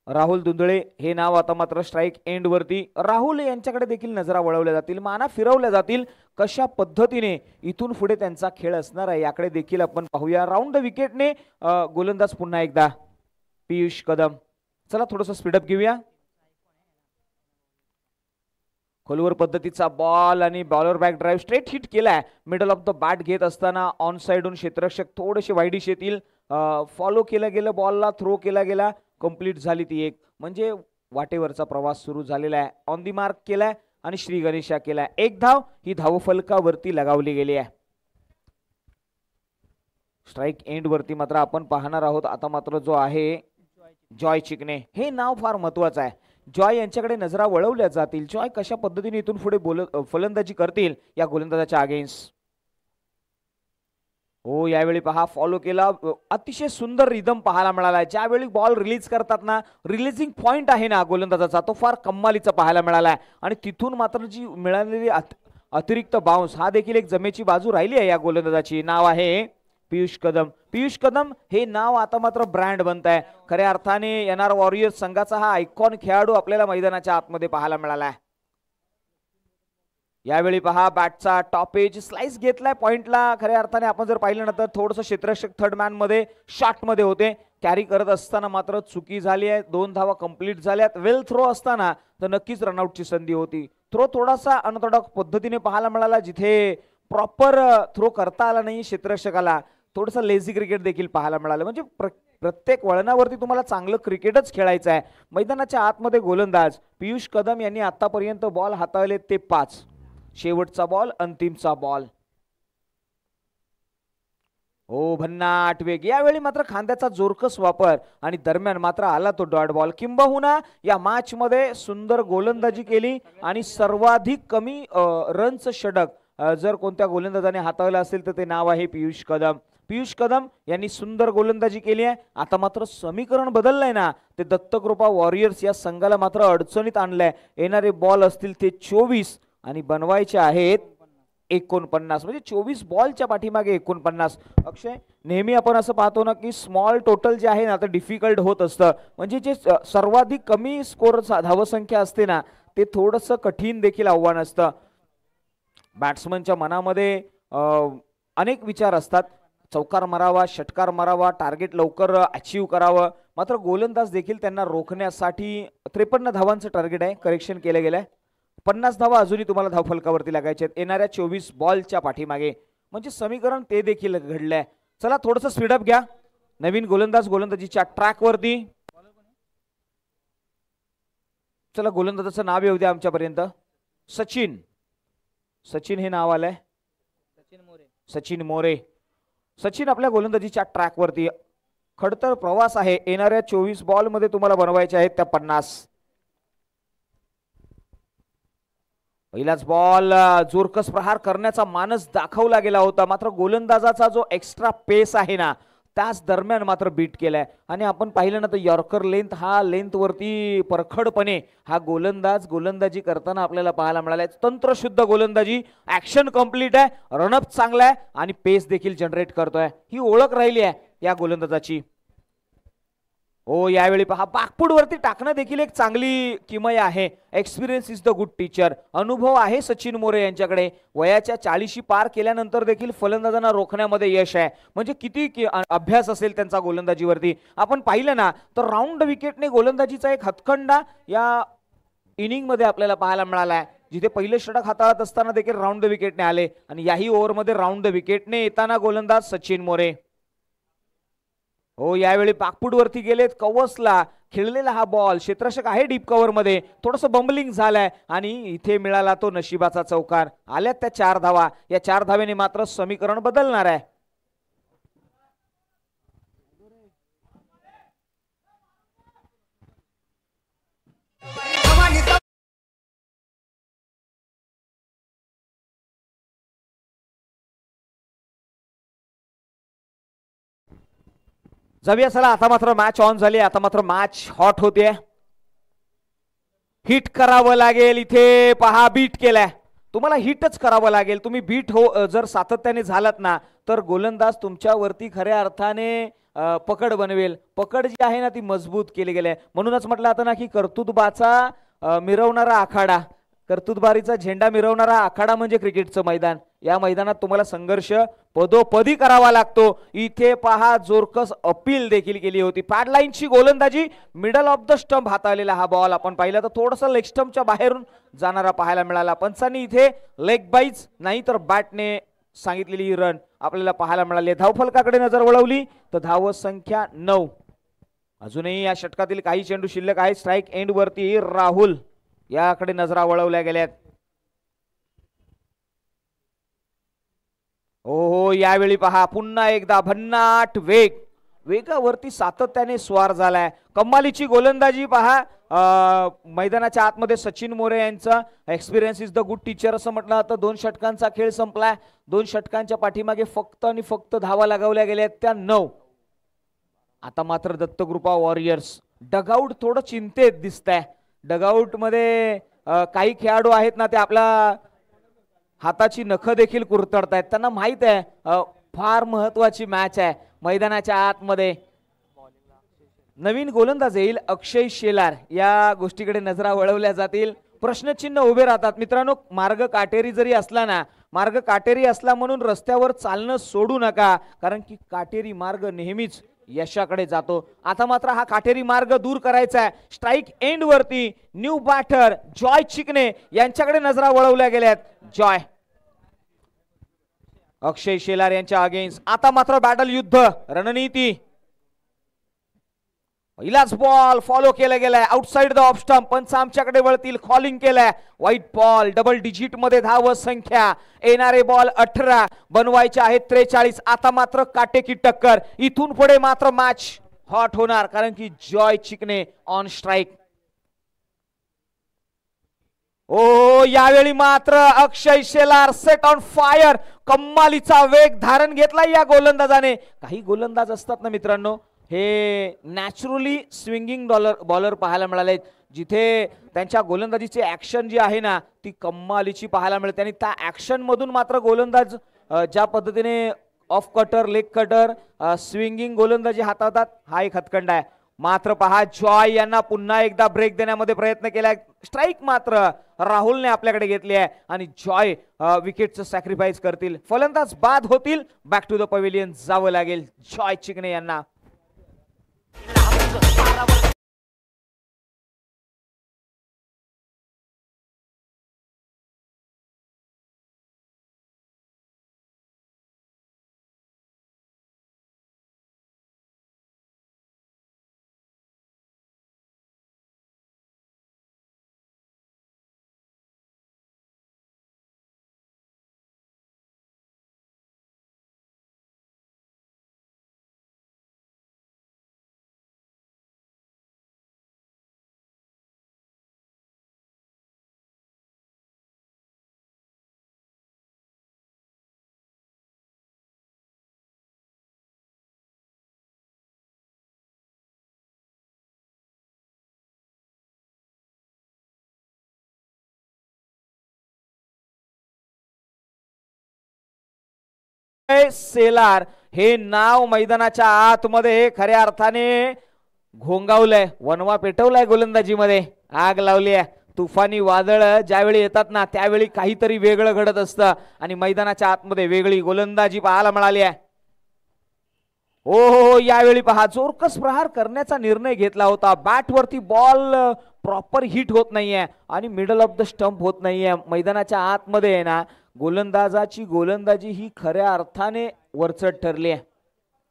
S4: राहुल दुंदळे हे नाव आता मात्र स्ट्राईक एंड वरती. राहुल यांच्याकडे देखील नजरा वळवल्या जातील, माना फिरवल्या जातील. कशा पद्धतीने इथून पुढे त्यांचा खेळ असणार आहे याकडे देखील आपण पाहूया. राऊंड द विकेटने गोलंदाज पुन्हा एकदा पियुष कदम. चला थोडंसं स्पीडअप घेऊया. खोलवर पद्धतीचा बॉल आणि bowler back drive straight hit केलाय. मिडल ऑफ द बॅट घेत असताना ऑन साइडून क्षेत्ररक्षक थोडेसे वाईडिश येतील. फॉलो केलं गेलं, बॉलला थ्रो केला गेला, कंप्लीट झाली ती एक. म्हणजे वाटेवरचा प्रवास सुरू झालेला आहे. ऑन दी मार्क केलाय आणि श्री गणेशा केलाय. एक धाव ही धावफलकावरती लगावली गेली आहे. स्ट्राईक एंड वरती मात्र आपण पाहणार आहोत आता मात्र जो आहे जॉय चिकने. हे नाव फार महत्वाचं आहे. जॉय यांच्याकडे नजरा वळवल्या जातील. जॉय कशा पद्धतीने इथून पुढे फलंदाजी करतील या गोलंदाजाच्या अगेन्स्ट. हो यावेळी पहा फॉलो केला. अतिशय सुंदर रिदम पाहायला मिळाला. ज्यावेळी बॉल रिलीज करतात ना, रिलीजिंग पॉइंट आहे ना गोलंदाजाचा, तो फार कमालीचा पाहायला मिळाला. आणि तिथून मात्र जी मिळालेली अतिरिक्त बाउन्स हा देखील एक जमेची बाजू राहिली आहे या गोलंदाजाची. नाव आहे पियुष कदम. हे नाव आता मात्र ब्रँड बनत आहे. खऱ्या अर्थाने एनआर वॉरियर्स संघाचा हा आयकॉन खेळाडू आपल्याला मैदानाच्या आतमध्ये पाहायला मिळाला आहे. यावेळी पहा बॅटचा टॉप एज स्लाइस घेतलाय पॉइंटला. खऱ्या अर्थाने आपण जर पाहिलं ना तर थोडंसं क्षेत्ररक्षक थर्ड मॅन मध्ये शॉट मध्ये होते. कॅरी करत असताना मात्र चुकी झाली आहे. 2 धावा कंप्लीट झाल्यात. वेल थ्रो असताना तर नक्कीच रनआउटची संधी होती. थ्रो थोडासा अनऑर्थोडॉक्स पद्धतीने पाहायला मिळाला, जिथे प्रॉपर थ्रो करता आला नाही क्षेत्ररक्षकाला. थोडंसं लेझी क्रिकेट देखील पाहायला मिळालं. म्हणजे प्रत्येक वळणावरती तुम्हाला चांगलं क्रिकेटच खेळायचं आहे. मैदानाच्या आतमध्ये गोलंदाज पियुष कदम यांनी आतापर्यंत बॉल हाताळले ते 5. शेवटचा बॉल, अंतिमचा बॉल. ओ भन्नाट वेग, यावेळी मात्र खांद्याचा जोरकस वापर आणि दरम्यान मात्र आला तो डॉट बॉल. किंबहुना या मॅच मध्ये सुंदर गोलंदाजी केली आणि सर्वाधिक कमी रनचं षटक जर कोणत्या गोलंदाजाने हाताळलं असेल तर ते नाव आहे पियुष कदम. पियुष कदम यांनी सुंदर गोलंदाजी केली आहे. आता मात्र समीकरण बदललंय ना, ते दत्तकृपा वॉरियर्स या संघाला मात्र अडचणीत आणलंय. येणारे बॉल असतील ते 24 आणि बनवायचे आहेत 49, म्हणजे 24 बॉलच्या पाठीमागे 49. अक्षय, नेहमी आपण असं पाहतो ना की स्मॉल टोटल जे आहे ना ते डिफिकल्ट होत असतं, म्हणजे जे सर्वाधिक कमी स्कोर धावसंख्या असते ना ते थोडंसं कठीण देखील आव्हान असतं. बॅट्समनच्या मनामध्ये अनेक विचार असतात, चौकार मारावा, षटकार मारावा, टार्गेट लवकर अचीव करावं. मात्र गोलंदाज देखील त्यांना रोखण्यासाठी 53 धावांचं टार्गेट आहे, करेक्शन केलं गेलंय. 50 धावा अजूनही तुम्हाला धावफलकावरती लागायचे आहेत येणाऱ्या 24 बॉलच्या पाठीमागे, म्हणजे समीकरण ते देखील घडलंय. चला थोडंसं स्पीडअप घ्या. नवीन गोलंदाज गोलंदाजीच्या ट्रॅकवरती. चला गोलंदाजाचं नाव येऊ द्या आमच्यापर्यंत. सचिन. सचिन हे नाव आलंय, सचिन मोरे. सचिन आपल्या गोलंदाजीच्या ट्रॅकवरती. खडतर प्रवास आहे, येणाऱ्या 24 बॉल मध्ये तुम्हाला बनवायचे आहेत त्या 50. पहिलाच बॉल जोरकस प्रहार करण्याचा मानस दाखवला गेला होता, मात्र गोलंदाजाचा जो एक्स्ट्रा पेस आहे ना त्याच दरम्यान मात्र बीट केलाय. आणि आपण पाहिलं ना तर यॉर्कर लेंथ हा लेंथ वरती परखडपणे हा गोलंदाज गोलंदाजी करताना आपल्याला पाहायला मिळालाय. तंत्रशुद्ध गोलंदाजी, ऍक्शन कंप्लीट आहे, रनअप चांगला आहे आणि पेस देखील जनरेट करतोय. ही ओळख राहिली आहे या गोलंदाजाची. हो, यावेळी पहा बाकपूड वरती टाकणं देखील एक चांगली किमया आहे. Experience is the good teacher. अनुभव आहे सचिन मोरे यांच्याकडे. वयाच्या 40 पार केल्यानंतर देखील फलंदाजांना रोखण्यामध्ये यश आहे, म्हणजे किती अभ्यास असेल त्यांचा गोलंदाजीवरती. आपण पाहिलं ना तर राऊंड विकेटने गोलंदाजीचा एक हतखंडा या इनिंग मध्ये आपल्याला पाहायला मिळाला आहे, जिथे पहिले षटक हाताळत असताना देखील राऊंड द विकेटने आले आणि याही ओव्हरमध्ये राऊंड द विकेटने येताना गोलंदाज सचिन मोरे. हो, यावेळी पाकपूट वरती गेलेत, कवसला खेळलेला हा बॉल. क्षेत्ररक्षक आहे डीप कव्हर मध्ये, थोडंसं बंबलिंग झालंय आणि इथे मिळाला तो नशिबाचा चौकार. आल्यात त्या 4 धावा. या 4 धावेने मात्र समीकरण बदलणार आहे. जाऊया चला, आता मात्र मॅच ऑन झाली. आता मात्र मॅच हॉट होते. हिट करावं लागेल. इथे पहा बीट केलाय. तुम्हाला हिटच करावं लागेल. तुम्ही बीट जर सातत्याने झालात ना तर गोलंदाज तुमच्यावरती खऱ्या अर्थाने पकड बनवेल. पकड जी आहे ना ती मजबूत केली गेली आहे. म्हणूनच म्हटलं आता ना की कर्तृत्वाचा मिरवणारा आखाडा, कर्तृत्वबारीचा झेंडा मिरवणारा आखाडा म्हणजे क्रिकेटचं मैदान. या मैदानात तुम्हाला संघर्ष पदोपदी करावा लागतो. इथे पहा जोरकस अपील देखील केली होती. पॅडलाईनची गोलंदाजी, मिडल ऑफ द स्टंप हाताळलेला हा बॉल आपण पाहिला तर थोडंसं लेग स्टंपच्या बाहेरून जाणारा पाहायला मिळाला. पंचांनी इथे लेग बाईज नाही तर बॅटने सांगितलेली रन आपल्याला पाहायला मिळाली. धावफलकाकडे नजर वळवली तर धाव संख्या 9. अजूनही या षटकातील काही चेंडू शिल्लक आहेत. स्ट्राईक एंड वरती राहुल याकडे नजरा वळवल्या गेल्यात. हो, यावेळी पहा पुन्हा एकदा भन्नाट वेग, वेगावरती सातत्याने स्वार झालाय. कमालीची गोलंदाजी पहा. मैदानाच्या आतमध्ये सचिन मोरे यांचा experience is the good teacher असं म्हटलं तर 2 षटकांचा खेळ संपलाय. 2 षटकांच्या पाठीमागे फक्त आणि फक्त धावा लगावल्या गेल्या त्या 9. आता मात्र दत्तकृपा वॉरियर्स डगआउट थोडं चिंतेत दिसतंय. डगआउट मध्ये काही खेळाडू आहेत ना ते आपला हाताची नख देखील कुरतडतायत. त्यांना माहित आहे फार महत्वाची मॅच आहे. मैदानाच्या आतमध्ये नवीन गोलंदाज येईल अक्षय शेलार, या गोष्टीकडे नजरा वळवल्या जातील. प्रश्नचिन्ह उभे राहतात मित्रांनो. मार्ग काटेरी जरी असला ना, मार्ग काटेरी असला म्हणून रस्त्यावर चालणं सोडू नका, कारण की काटेरी मार्ग नेहमीच यशाकडे जातो. आता मात्र हा काटेरी मार्ग दूर करायचा आहे. स्ट्राईक एंड वरती न्यू बॅटर जॉय चिकने यांच्याकडे नजरा वळवल्या गेल्यात. जॉय अक्षय शेलार यांच्या अगेन्स्ट. आता मात्र बॅटल युद्ध रणनीती. पहिलाच बॉल फॉलो केला गेलाय आउटसाइड द ऑफ स्टंप. पंच आमच्याकडे वळतील. कॉलिंग केलाय व्हाईट बॉल. डबल डिजिट मध्ये धाव संख्या. येणारे बॉल 18 बनवायचे आहेत 43. आता मात्र काटेकी टक्कर. इथून पुढे मात्र मॅच हॉट होणार कारण की जॉय चिकणे ऑन स्ट्राईक. ओ यावेळी मात्र अक्षय शेलार सेट ऑन फायर. कम्मालीचा वेग धारण घेतला या गोलंदाजाने. काही गोलंदाज असतात ना मित्रांनो हे नॅचरली स्विंगिंग बॉलर पाहायला मिळाले जिथे त्यांच्या गोलंदाजीची ऍक्शन जी आहे ना ती कम्मालीची पाहायला मिळते आणि त्या ऍक्शन मधून मात्र गोलंदाज ज्या पद्धतीने off cutter leg cutter swinging गोलंदाजी हाताळतात हा एक हतखंड आहे. मात्र पहा जॉय यांना पुन्हा एकदा ब्रेक देण्यामध्ये प्रयत्न केलाय. स्ट्राईक मात्र राहुलने आपल्याकडे घेतली आहे आणि जॉय विकेटचं सॅक्रिफाईस करतील. फलंदाज बाद होतील. बॅक टू द पवेलियन जावं लागेल जॉय चिकणे यांना. सेलार हे नाव मैदानाच्या आतमध्ये खऱ्या अर्थाने घोंगावलंय. वनवा पेटवलाय गोलंदाजीमध्ये. आग लावली आहे. तुफानी वादळ ज्यावेळी येतात ना त्यावेळी काहीतरी वेगळं घडत असतं आणि मैदानाच्या आतमध्ये वेगळी गोलंदाजी पाहायला मिळाली आहे. हो यावेळी पहा जोरकस प्रहार करण्याचा निर्णय घेतला होता. बॅटवरती बॉल प्रॉपर हिट होत नाहीये आणि मिडल ऑफ द स्टंप होत नाहीये. मैदानाच्या आतमध्ये आहे ना गोलंदाजाची गोलंदाजी ही खऱ्या अर्थाने वरचढ ठरली आहे.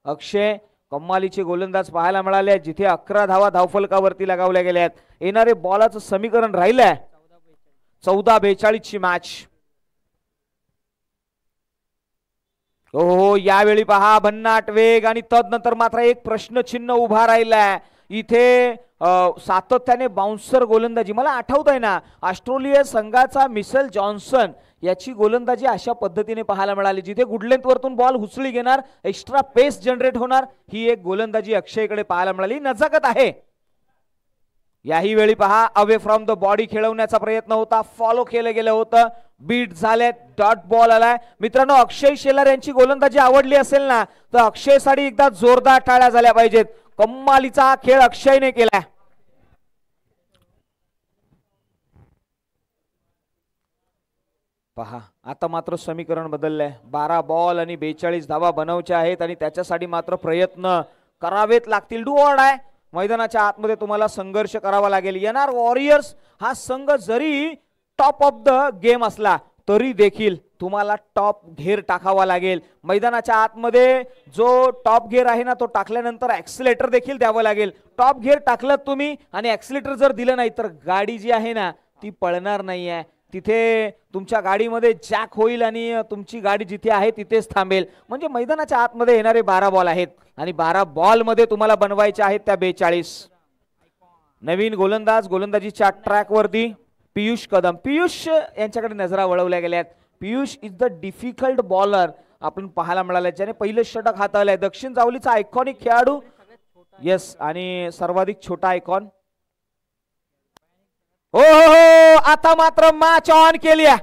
S4: अक्षय कम्मालीचे गोलंदाज पाहायला मिळाले जिथे 11 धावा धावफलकावरती लगावल्या गेल्या आहेत. येणारे बॉलाचं समीकरण राहिलंय 14-42 ची मॅच. हो यावेळी पहा भन्नाट वेग आणि तदनंतर मात्र एक प्रश्नचिन्ह उभा राहिलाय इथे. सातत्याने बाउन्सर गोलंदाजी. मला आठवत आहे ना ऑस्ट्रेलिया संघाचा मिशेल जॉन्सन याची गोलंदाजी अशा पद्धतीने पाहायला मिळाली जिथे गुड लेंथ वरतून बॉल हुसळी घेणार एक्स्ट्रा पेस जनरेट होणार. ही एक गोलंदाजी अक्षयकडे पाहायला मिळाली. नजाकत आहे. याही वेळी पहा अवे फ्रॉम द बॉडी खेळवण्याचा प्रयत्न होता. फॉलो केलं गेलं होतं. बीट झाले. डॉट बॉल आलाय. मित्रांनो अक्षय शेलार यांची गोलंदाजी आवडली असेल ना तर अक्षयसाठी एकदा जोरदार टाळ्या झाल्या पाहिजेत. कम्मालीचा हा खेळ अक्षयने केलाय. पहा आता मात्र समीकरण बदललंय. 12 बॉल आणि 42 धावा बनवच्या आहेत आणि त्याच्यासाठी मात्र प्रयत्न करावेत लागतील. Do or die. मैदानाच्या आतमध्ये तुम्हाला संघर्ष करावा लागेल. येणार वॉरियर्स हा संघ जरी टॉप ऑफ द गेम असला तरी देखील तुम्हाला टॉप घेर टाकावा लागेल. मैदानाच्या आतमध्ये जो टॉप घेर आहे ना तो टाकल्यानंतर ऍक्सिलेटर देखील द्यावं लागेल. टॉप घेर टाकलं तुम्ही आणि ऍक्सिलेटर जर दिलं नाही तर गाडी जी आहे ना ती पळणार नाहीये. तिथे तुमच्या गाडीमध्ये जॅक होईल आणि तुमची गाडी जिथे आहे तिथेच थांबेल. म्हणजे मैदानाच्या आतमध्ये येणारे 12 बॉल आहेत आणि 12 बॉल मध्ये तुम्हाला बनवायचे आहेत त्या 42. नवीन गोलंदाज गोलंदाजीच्या ट्रॅक वरती पियुष कदम. पियुष यांच्याकडे नजरा वळवल्या गेल्यात. Piyush is the difficult bowler आपण पाहायला मिळाले ज्याने पहिलं षटक हाताळलंय. दक्षिण जावलीचा आयकॉनिक खेळाडू. येस आणि सर्वाधिक छोटा आयकॉन. हो आता मात्र मॅच ऑन केली आहे.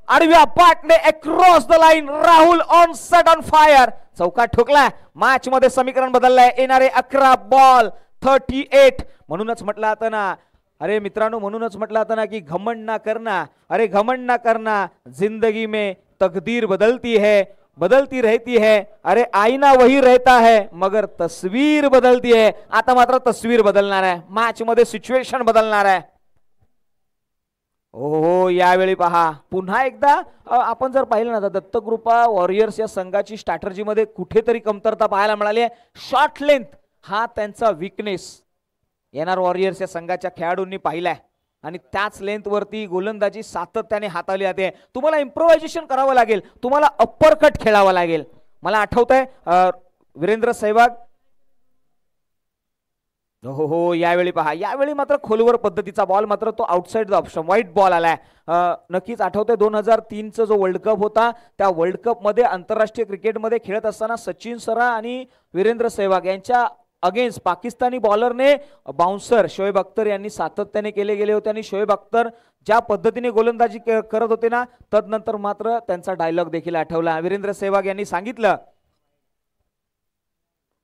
S4: आडव्या पाटने across the line. Rahul on set on fire. चौका ठोकला. मॅच मध्ये समीकरण बदललंय. येणारे 11 बॉल 38. म्हणूनच म्हटलं आता ना अरे मित्रांनो म्हणूनच म्हटलं आता ना की घमंड ना करना. अरे घमंड ना करना. जिंदगी में तकदीर बदलती है बदलती रहती है. अरे आईना वही रहता है मगर तस्वीर बदलती है. आता मात्र तस्वीर बदलणार आहे. मॅच मध्ये सिच्युएशन बदलणार आहे. हो यावेळी पहा पुन्हा एकदा आपण जर पाहिलं ना तर दत्तकृपा वॉरियर्स या संघाची स्ट्रॅटर्जी मध्ये कुठेतरी कमतरता पाहायला मिळाली आहे. शॉर्ट लेंथ हा त्यांचा विकनेस. एनआर वॉरियर्स या संघाच्या खेळाडूंनी पाहिलाय आणि त्याच लेंथवरती गोलंदाजी सातत्याने हाताळली जाते. तुम्हाला इम्प्रोव्हायझेशन करावं लागेल, तुम्हाला अप्पर कट खेळावं लागेल. मला आठवतंय वीरेंद्र सहवाग, हो हो यावेळी पहा, यावेळी मात्र खोलवर पद्धतीचा बॉल, मात्र तो outside the option white ball आलाय. नक्कीच आठवतंय 2003चा जो वर्ल्ड कप होता, त्या वर्ल्ड कप मध्ये आंतरराष्ट्रीय क्रिकेटमध्ये खेळत असताना सचिन सरा आणि वीरेंद्र सहवाग यांच्या अगेन्स्ट पाकिस्तानी बॉलरने बाउन्सर शोएब अख्तर यांनी सातत्याने केले गेले होते आणि शोएब अख्तर ज्या पद्धतीने गोलंदाजी करत होते ना, तदनंतर मात्र त्यांचा डायलॉग देखील आठवला. वीरेंद्र सहवाग यांनी सांगितलं,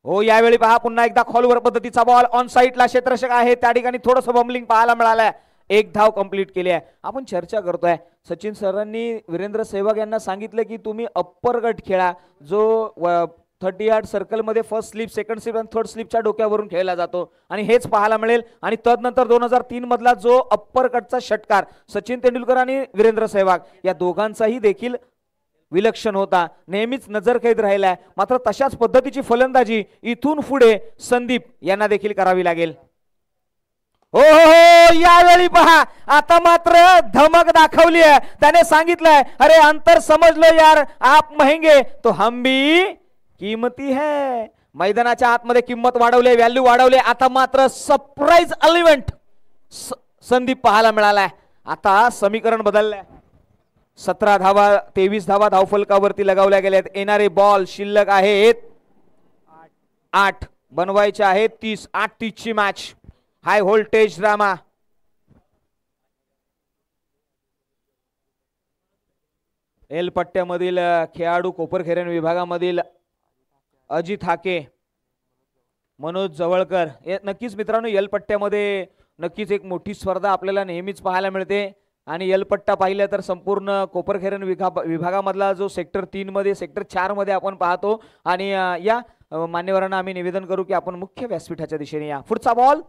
S4: हो यावेळी पहा पुन्हा एकदा खोलवर पद्धतीचा बॉल, ऑन साईडला क्षेत्ररक्षक आहे, त्या ठिकाणी थोडंसं बम्बलिंग पाहायला मिळालंय. एक धाव कंप्लीट केली आहे. आपण चर्चा करतोय, सचिन सरांनी वीरेंद्र सहवाग यांना सांगितलं की तुम्ही अप्पर कट खेळा, जो 30 यार्ड सर्कल मध्ये फर्स्ट स्लिप, सेकंड स्लिप आणि थर्ड स्लिपच्या डोक्यावरून खेळला जातो आणि हेच पाहायला मिळेल. आणि तदनंतर 2003 मधला जो अप्पर कटचा षटकार सचिन तेंडुलकर आणि वीरेंद्र सहवाग या दोघांचाही देखील विलक्षण होता, नेहमीच नजरकैद राहिलाय. मात्र तशाच पद्धतीची फलंदाजी इथून पुढे संदीप यांना देखील करावी लागेल. हो हो हो यावेळी पहा, आता मात्र धमक दाखवली आहे. त्याने सांगितलंय, अरे अंतर समज लो यार, आप महंगे तो हम भी किमती है. मैदानाच्या आतमध्ये किंमत वाढवले, व्हॅल्यू वाढवले. आता मात्र सरप्राईज एलिमेंट संदीप पाहायला मिळालाय. आता समीकरण बदललंय. 17 धावा 23 धावा धावफलकावरती लगावल्या गेल्यात. येणारे बॉल शिल्लक आहेत 8, बनवायचे आहेत 30. 8-30 ची match, high voltage drama. L पट्ट्यामधील खेळाडू कोपरखैरणे विभागामधील अजित हाके, मनोज जवळकर. नक्कीच मित्रांनो, एल पट्ट्यामध्ये नक्कीच एक मोठी स्पर्धा आपल्याला नेहमीच पाहायला मिळते. आणि एलपट्टा पाहिलं तर संपूर्ण कोपरखैरणे विभागामधला जो सेक्टर 3 मध्ये, सेक्टर 4 मध्ये आपण पाहतो. आणि या मान्यवरांना आम्ही निवेदन करू की आपण मुख्य व्यासपीठाच्या दिशेने या. पुढचा बॉल,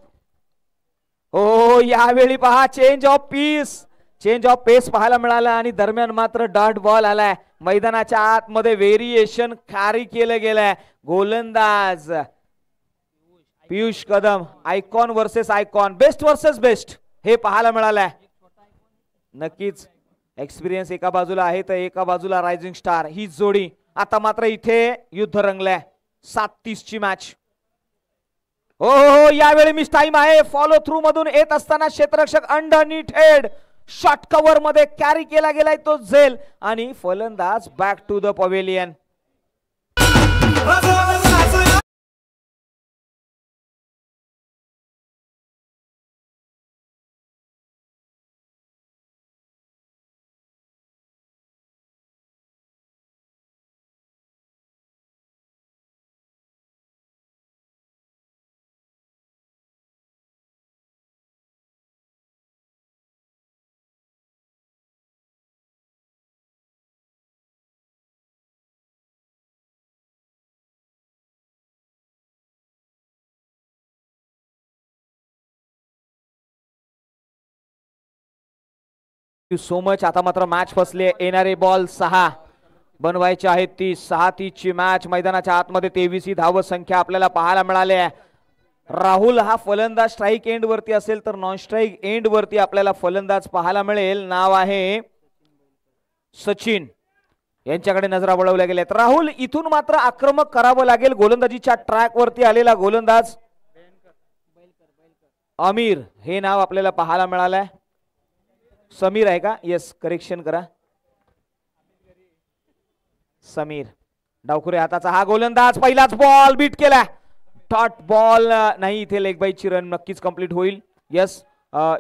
S4: हो यावेळी पहा चेंज ऑफ पेस पाहायला मिळाला आणि दरम्यान मात्र डॉट बॉल आलाय. मैदानाच्या आतमध्ये व्हेरिएशन खारी केलं गेलंय. गोलंदाज Piyush Kadam, icon versus icon, best versus best हे पाहायला मिळालंय. नक्कीच एक्सपिरियन्स एका बाजूला आहे तर एका बाजूला रायझिंग स्टार, ही जोडी. आता मात्र इथे युद्ध रंगलंय. 7-30 ची मॅच. हो हो यावेळी मिस टाइम आहे. फॉलो थ्रू मधून येत असताना क्षेत्ररक्षक अंडरनीथ हेड शॉट कव्हर मध्ये कॅरी केला गेलाय तो झेल आणि फलंदाज back to the pavilion. So much. आता मात्र मॅच फसले. येणारे बॉल 6, बनवायचे आहेत 30. 6-30 ची मॅच. मैदानाच्या आतमध्ये 23 ही धाव संख्या आपल्याला पाहायला मिळाली आहे. राहुल हा फलंदाज स्ट्राईक एंड वरती असेल तर नॉन स्ट्राईक एंड वरती आपल्याला फलंदाज पाहायला मिळेल. नाव आहे सचिन. यांच्याकडे नजरा वळवल्या गेल्यात. राहुल इथून मात्र आक्रमक करावं लागेल. गोलंदाजीच्या ट्रॅक वरती आलेला गोलंदाज अमीर हे नाव आपल्याला पाहायला मिळालंय. समीर आहे का? येस, करेक्शन करा, समीर. डावखुरे हाताचा हा गोलंदाज, पहिलाच बॉल बीट केला. डॉट बॉल नाही, इथे लेग बाईची रन नक्कीच कंप्लीट होईल. येस,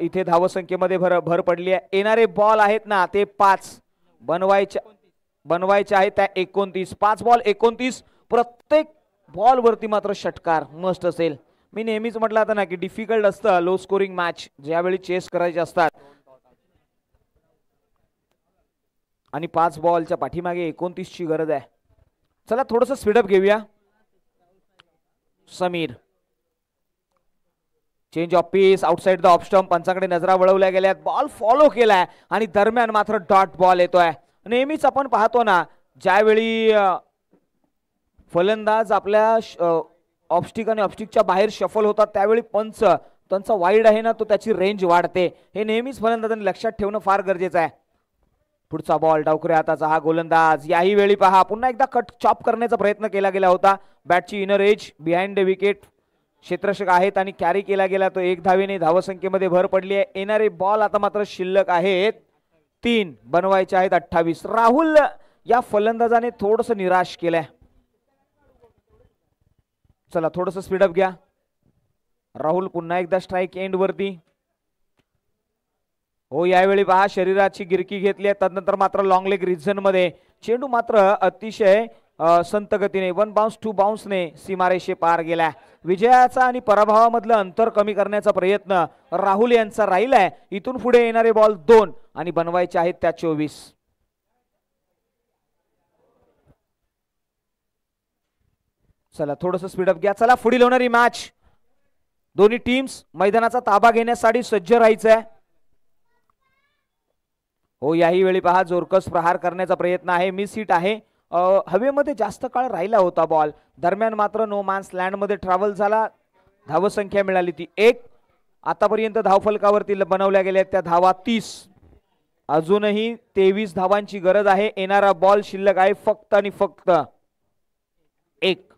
S4: इथे धावसंख्येमध्ये भर पडली आहे. येणारे बॉल आहेत ना ते 5, बनवायचे आहेत त्या 29. 5 बॉल 29. प्रत्येक बॉल वरती मात्र षटकार मस्ट असेल. मी नेहमीच म्हटलं आता ना की डिफिकल्ट असतं लो स्कोरिंग मॅच ज्यावेळी चेस करायचे असतात. आणि 5 बॉलच्या पाठीमागे 29 ची गरज आहे. चला थोडंसं स्पीडअप घेऊया. Sameer, change of pace, outside the off stump. पंचाकडे नजरा वळवल्या गेल्यात. बॉल फॉलो केलाय आणि दरम्यान मात्र डॉट बॉल येतोय. नेहमीच आपण पाहतो ना ज्यावेळी फलंदाज आपल्या ऑफस्टिक आणि ऑफस्टिकच्या बाहेर शफल होतात त्यावेळी पंच त्यांचा वाईड आहे ना तो त्याची रेंज वाढते. हे नेहमीच फलंदाजांनी लक्षात ठेवणं फार गरजेचं आहे. पुढचा बॉल डावखुऱ्या हाताचा हा गोलंदाज. याही वेळी पहा पुन्हा एकदा कट चॉप करण्याचा प्रयत्न केला गेला होता. बॅटची inner edge behind the wicket क्षेत्ररक्षक आहेत आणि कॅरी केला गेला तो 1 धावेने धावसंख्येमध्ये भर पडली आहे. येणारे बॉल आता मात्र शिल्लक आहेत 3, बनवायचे आहेत 28. राहुल या फलंदाजाने थोडस निराश केलंय. चला थोडस स्पीडअप घ्या. राहुल पुन्हा एकदा स्ट्राईक एंड वरती. हो यावेळी पहा शरीराची गिरकी घेतली आहे. तदनंतर मात्र लॉंग लेग रिजन मध्ये चेंडू मात्र अतिशय संत गतीने 1 बाउन्स 2 बाउन्सने सीमारेषे पार गेला. विजयाचा आणि पराभवामधलं अंतर कमी करण्याचा प्रयत्न राहुल यांचा राहिलाय. इथून पुढे येणारे बॉल 2 आणि बनवायचे आहेत त्या 24. चला थोडस स्पीडअप घ्या. चला पुढील होणारी मॅच दोन्ही टीम्स मैदानाचा ताबा घेण्यासाठी सज्ज राहायचंय. हो याही वेळी पहा जोरकस प्रहार करण्याचा प्रयत्न आहे. मिस हिट आहे. हवेमध्ये जास्त काळ राहिला होता बॉल. दरम्यान मात्र नो मॅन्स लँड मध्ये ट्रॅव्हल झाला. धावसंख्या मिळाली ती 1. आतापर्यंत धावफलकावरती बनवल्या गेल्या त्या धावा 30. अजूनही 23 धावांची गरज आहे. येणारा बॉल शिल्लक आहे फक्त आणि फक्त 1.